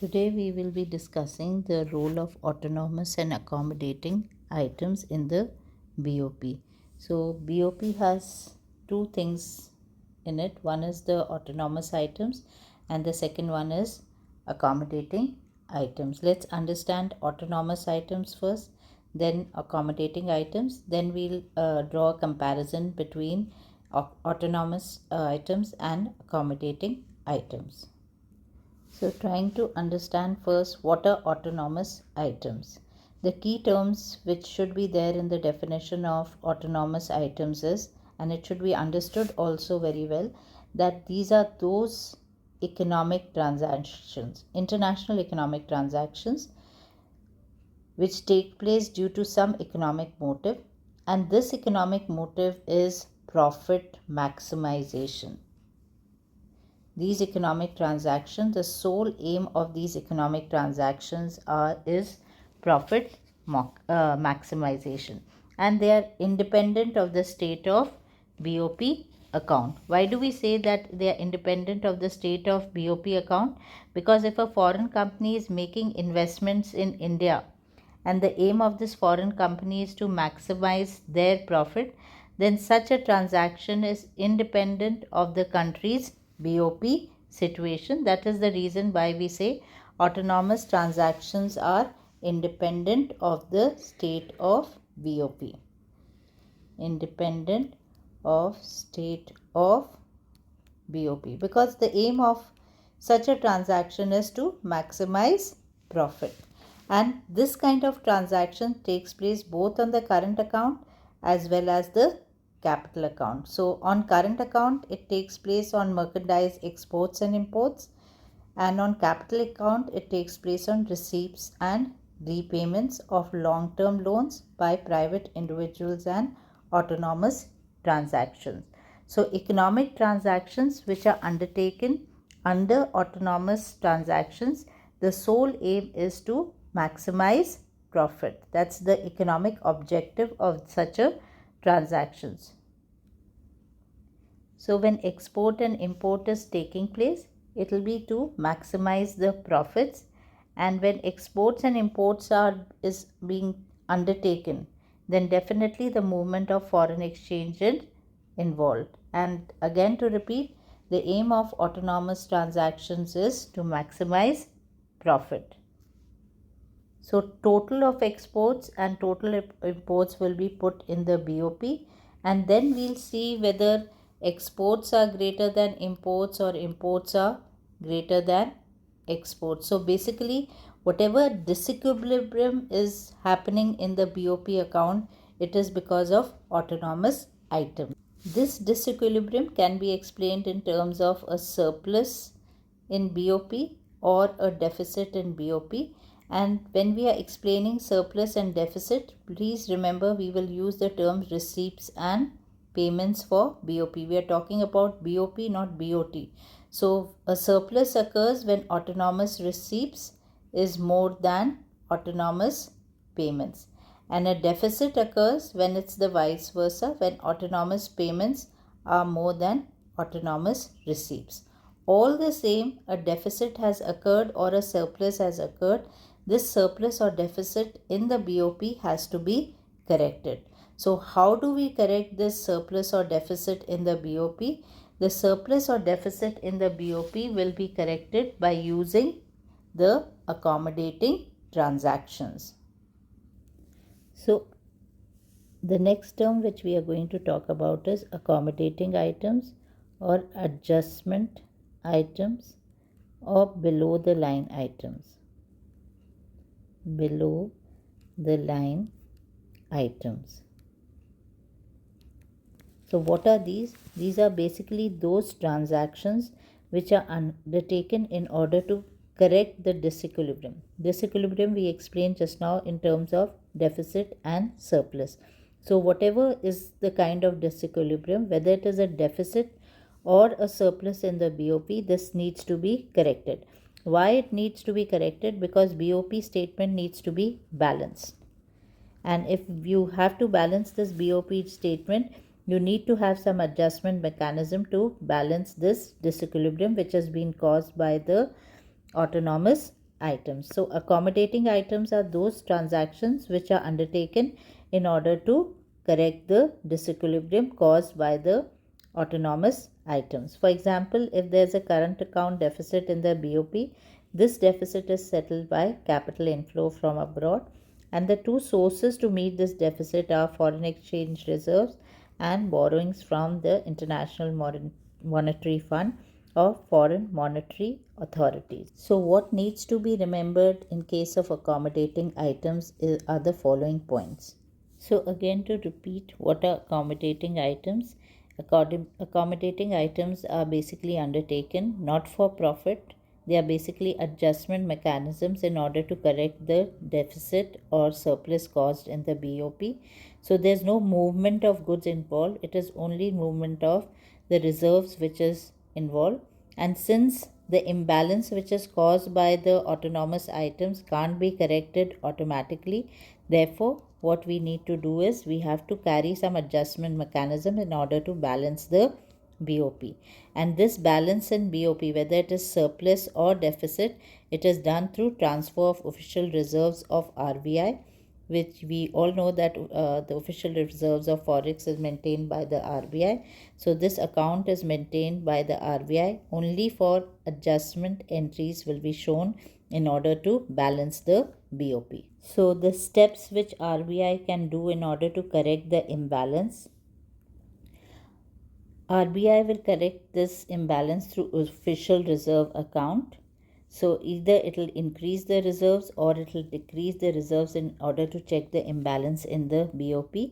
Today we will be discussing the role of autonomous and accommodating items in the BOP. So BOP has two things in it. One is the autonomous items and the second one is accommodating items. Let's understand autonomous items first, then accommodating items. Then we'll draw a comparison between autonomous items and accommodating items. So, trying to understand first what are autonomous items. The key terms which should be there in the definition of autonomous items is, and it should be understood also very well, that these are those economic transactions, international economic transactions, which take place due to some economic motive, and this economic motive is profit maximization. These economic transactions, the sole aim of these economic transactions is profit maximization, and they are independent of the state of BOP account. Why do we say that they are independent of the state of BOP account? Because if a foreign company is making investments in India and the aim of this foreign company is to maximize their profit, then such a transaction is independent of the country's BOP situation. That is the reason why we say autonomous transactions are independent of the state of BOP. Independent of state of BOP, because the aim of such a transaction is to maximize profit. And this kind of transaction takes place both on the current account as well as the capital account. So on current account, it takes place on merchandise exports and imports, and on capital account, it takes place on receipts and repayments of long-term loans by private individuals and autonomous transactions. So economic transactions which are undertaken under autonomous transactions, the sole aim is to maximize profit. That's the economic objective of such a transactions. So when export and import is taking place, it will be to maximize the profits, and when exports and imports is being undertaken, then definitely the movement of foreign exchange is involved. And again, to repeat, the aim of autonomous transactions is to maximize profit. So total of exports and total imports will be put in the BOP, and then we'll see whether exports are greater than imports or imports are greater than exports. So basically, whatever disequilibrium is happening in the BOP account, it is because of autonomous items. This disequilibrium can be explained in terms of a surplus in BOP or a deficit in BOP. And when we are explaining surplus and deficit, please remember we will use the terms receipts and payments for BOP. We are talking about BOP, not BOT. So a surplus occurs when autonomous receipts is more than autonomous payments, and a deficit occurs when it's the vice versa, when autonomous payments are more than autonomous receipts. All the same, a deficit has occurred or a surplus has occurred. This surplus or deficit in the BOP has to be corrected. So how do we correct this surplus or deficit in the BOP? The surplus or deficit in the BOP will be corrected by using the accommodating transactions. So the next term which we are going to talk about is accommodating items or adjustment items or below the line items. Below the line items. So what are these? These are basically those transactions which are undertaken in order to correct the disequilibrium. Disequilibrium we explained just now in terms of deficit and surplus. So whatever is the kind of disequilibrium, whether it is a deficit or a surplus in the BOP, this needs to be corrected. Why it needs to be corrected? Because BOP statement needs to be balanced. And if you have to balance this BOP statement, you need to have some adjustment mechanism to balance this disequilibrium which has been caused by the autonomous items. So accommodating items are those transactions which are undertaken in order to correct the disequilibrium caused by the autonomous items. For example, if there is a current account deficit in the BOP, this deficit is settled by capital inflow from abroad, and the two sources to meet this deficit are foreign exchange reserves and borrowings from the International Monetary Fund or foreign monetary authorities. So, what needs to be remembered in case of accommodating items are the following points. So, again, to repeat, what are accommodating items? Accommodating items are basically undertaken not for profit. They are basically adjustment mechanisms in order to correct the deficit or surplus caused in the BOP. So there's no movement of goods involved, it is only movement of the reserves which is involved. And since the imbalance which is caused by the autonomous items can't be corrected automatically, therefore what we need to do is we have to carry some adjustment mechanism in order to balance the BOP. And this balance in BOP, whether it is surplus or deficit, it is done through transfer of official reserves of RBI, which we all know that the official reserves of forex is maintained by the RBI. So this account is maintained by the RBI only for adjustment entries will be shown in order to balance the BOP. So the steps which RBI can do in order to correct the imbalance. RBI will correct this imbalance through official reserve account. So either it will increase the reserves or it will decrease the reserves in order to check the imbalance in the BOP.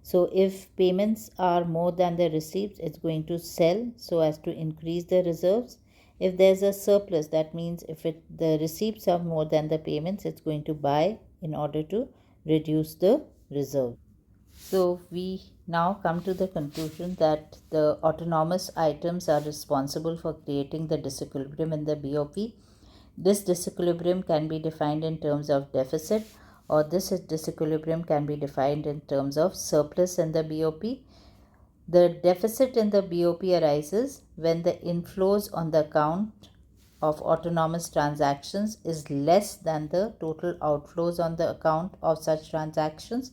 So if payments are more than the receipts, it's going to sell so as to increase the reserves. If there's a surplus, that means if the receipts are more than the payments, it's going to buy in order to reduce the reserve. So we now come to the conclusion that the autonomous items are responsible for creating the disequilibrium in the BOP. This disequilibrium can be defined in terms of deficit, or this disequilibrium can be defined in terms of surplus in the BOP. The deficit in the BOP arises when the inflows on the account of autonomous transactions is less than the total outflows on the account of such transactions,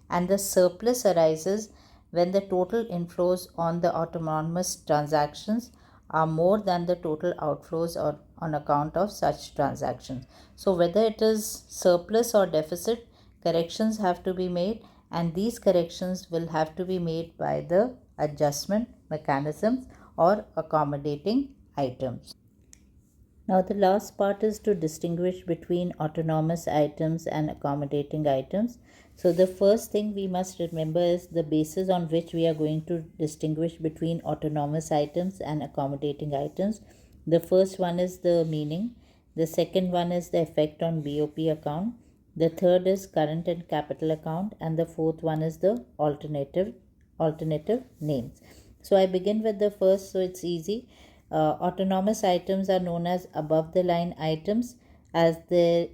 and the surplus arises when the total inflows on the autonomous transactions are more than the total outflows or on account of such transactions. So whether it is surplus or deficit, corrections have to be made, and these corrections will have to be made by the adjustment mechanisms or accommodating items. Now the last part is to distinguish between autonomous items and accommodating items. So the first thing we must remember is the basis on which we are going to distinguish between autonomous items and accommodating items. The first one is the meaning. The second one is the effect on BOP account. The third is current and capital account, and the fourth one is the alternative names. So I begin with the first, so it's easy. Autonomous items are known as above the line items as they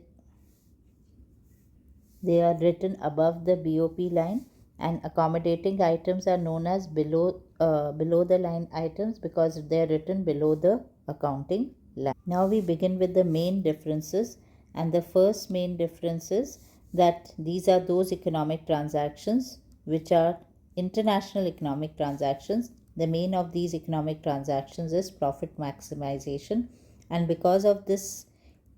are written above the BOP line, and accommodating items are known as below the line items because they are written below the accounting line. Now we begin with the main differences, and the first main difference is that these are those economic transactions which are international economic transactions. The main of these economic transactions is profit maximization, and because of this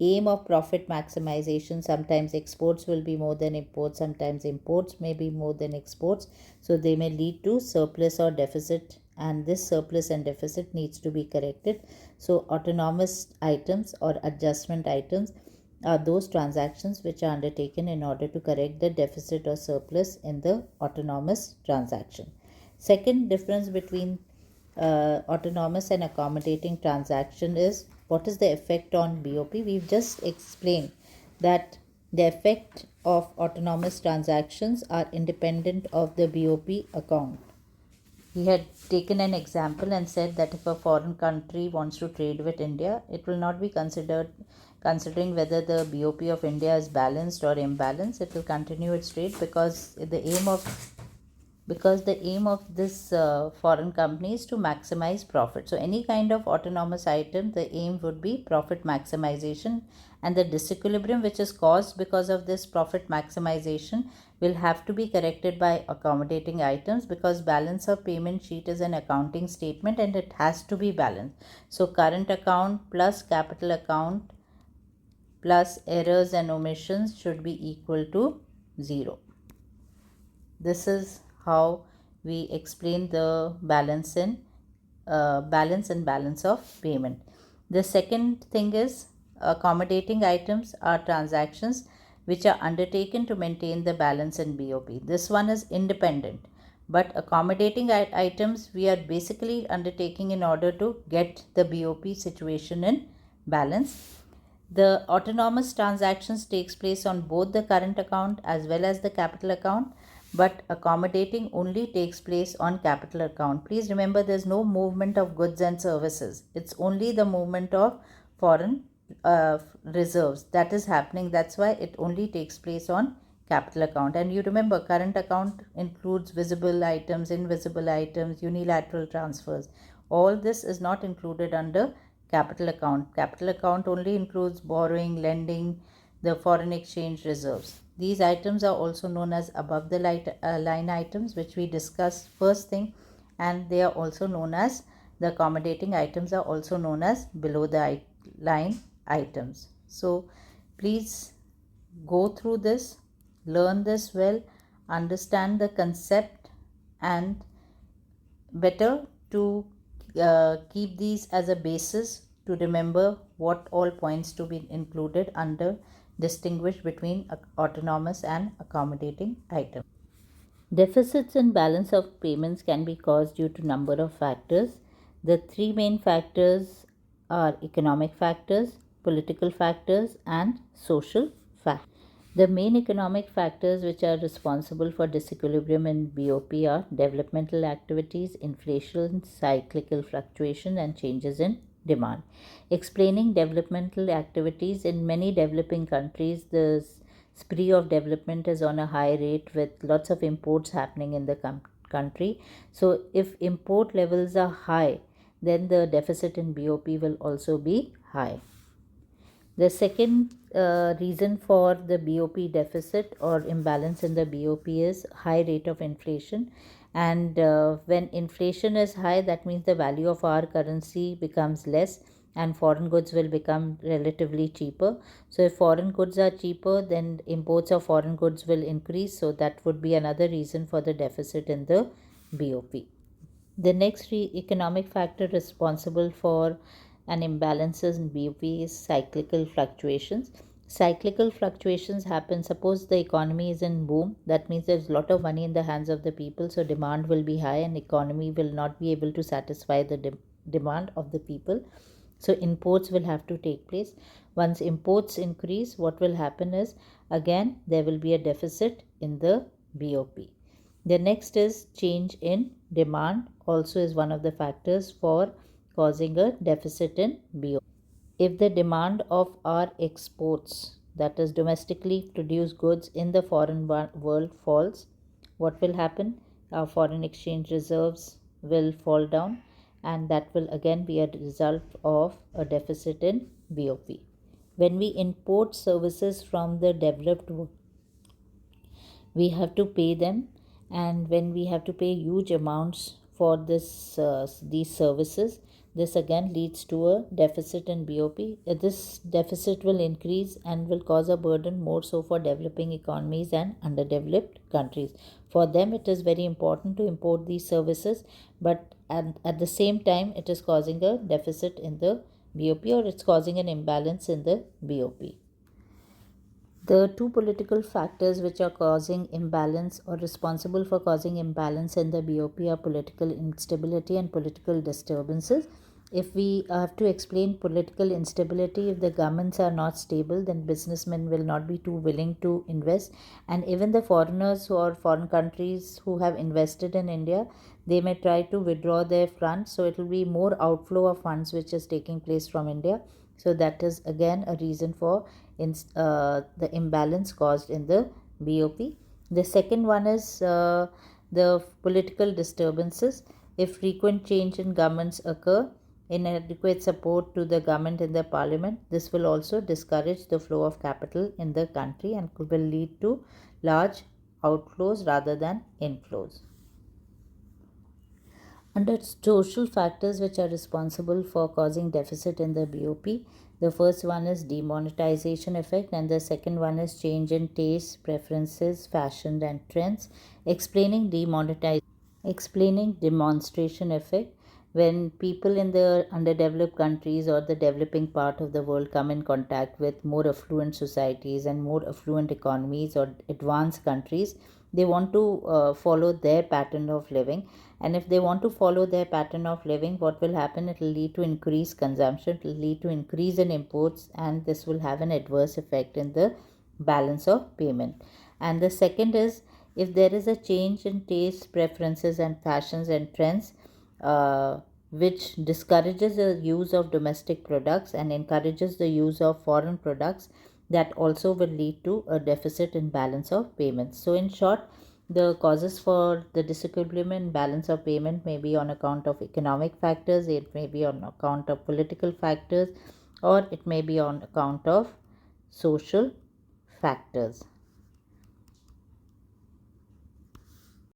aim of profit maximization, sometimes exports will be more than imports, sometimes imports may be more than exports, so they may lead to surplus or deficit, and this surplus and deficit needs to be corrected. So autonomous items or adjustment items are those transactions which are undertaken in order to correct the deficit or surplus in the autonomous transaction. Second difference between autonomous and accommodating transaction is what is the effect on BOP. We've just explained that the effect of autonomous transactions are independent of the BOP account. We had taken an example and said that if a foreign country wants to trade with India, it will not be considering whether the BOP of India is balanced or imbalanced. It will continue its trade because the aim of because the aim of this foreign company is to maximize profit. So any kind of autonomous item, the aim would be profit maximization, and the disequilibrium which is caused because of this profit maximization will have to be corrected by accommodating items, because balance of payment sheet is an accounting statement and it has to be balanced. So current account plus capital account plus errors and omissions should be equal to 0. This is how we explain the balance and balance of payment. The second thing is, accommodating items are transactions which are undertaken to maintain the balance in BOP. This one is independent, but accommodating items we are basically undertaking in order to get the BOP situation in balance. The autonomous transactions takes place on both the current account as well as the capital account, but accommodating only takes place on capital account. Please remember, there's no movement of goods and services. It's only the movement of foreign reserves that is happening. That's why it only takes place on capital account. And you remember, current account includes visible items, invisible items, unilateral transfers. All this is not included under capital account. Capital account only includes borrowing, lending, the foreign exchange reserves. These items are also known as above the line items, which we discussed first thing, and they are also known as, the accommodating items are also known as below the line items. So please go through this, learn this well, understand the concept, and better to keep these as a basis to remember what all points to be included under distinguish between autonomous and accommodating items. Deficits in balance of payments can be caused due to number of factors. The three main factors are economic factors, political factors, and social factors. The main economic factors which are responsible for disequilibrium in BOP are developmental activities, inflation, cyclical fluctuation, and changes in demand. Explaining developmental activities, in many developing countries, the spree of development is on a high rate with lots of imports happening in the country. So, if import levels are high, then the deficit in BOP will also be high. The second reason for the BOP deficit or imbalance in the BOP is high rate of inflation. And when inflation is high, that means the value of our currency becomes less and foreign goods will become relatively cheaper. So if foreign goods are cheaper, then imports of foreign goods will increase. So that would be another reason for the deficit in the BOP. The next economic factor responsible for an imbalance in BOP is cyclical fluctuations. Cyclical fluctuations happen, suppose the economy is in boom, that means there's a lot of money in the hands of the people, so demand will be high and economy will not be able to satisfy the demand of the people. So imports will have to take place. Once imports increase, what will happen is, again there will be a deficit in the BOP. The next is change in demand, also is one of the factors for causing a deficit in BOP. If the demand of our exports, that is domestically produced goods in the foreign world, falls, what will happen? Our foreign exchange reserves will fall down, and that will again be a result of a deficit in BOP. When we import services from the developed world, we have to pay them, and when we have to pay huge amounts for these services, this again leads to a deficit in BOP. This deficit will increase and will cause a burden more so for developing economies and underdeveloped countries. For them it is very important to import these services, but at the same time it is causing a deficit in the BOP, or it's causing an imbalance in the BOP. The two political factors which are causing imbalance or responsible for causing imbalance in the BOP are political instability and political disturbances. If we have to explain political instability, if the governments are not stable, then businessmen will not be too willing to invest. And even the foreigners or foreign countries who have invested in India, they may try to withdraw their funds. So it will be more outflow of funds which is taking place from India. So that is again a reason for the imbalance caused in the BOP. The second one is the political disturbances. If frequent change in governments occur, inadequate support to the government in the parliament, this will also discourage the flow of capital in the country and will lead to large outflows rather than inflows. Under social factors which are responsible for causing deficit in the BOP, the first one is demonetization effect, and the second one is change in taste, preferences, fashion, and trends. Explaining explaining demonstration effect, when people in the underdeveloped countries or the developing part of the world come in contact with more affluent societies and more affluent economies or advanced countries, they want to follow their pattern of living. And if they want to follow their pattern of living, what will happen? It will lead to increased consumption, it will lead to increase in imports, and this will have an adverse effect in the balance of payment. And the second is, if there is a change in taste, preferences, and fashions and trends, which discourages the use of domestic products and encourages the use of foreign products, that also will lead to a deficit in balance of payments. So, in short, the causes for the disequilibrium in balance of payment may be on account of economic factors, it may be on account of political factors, or it may be on account of social factors.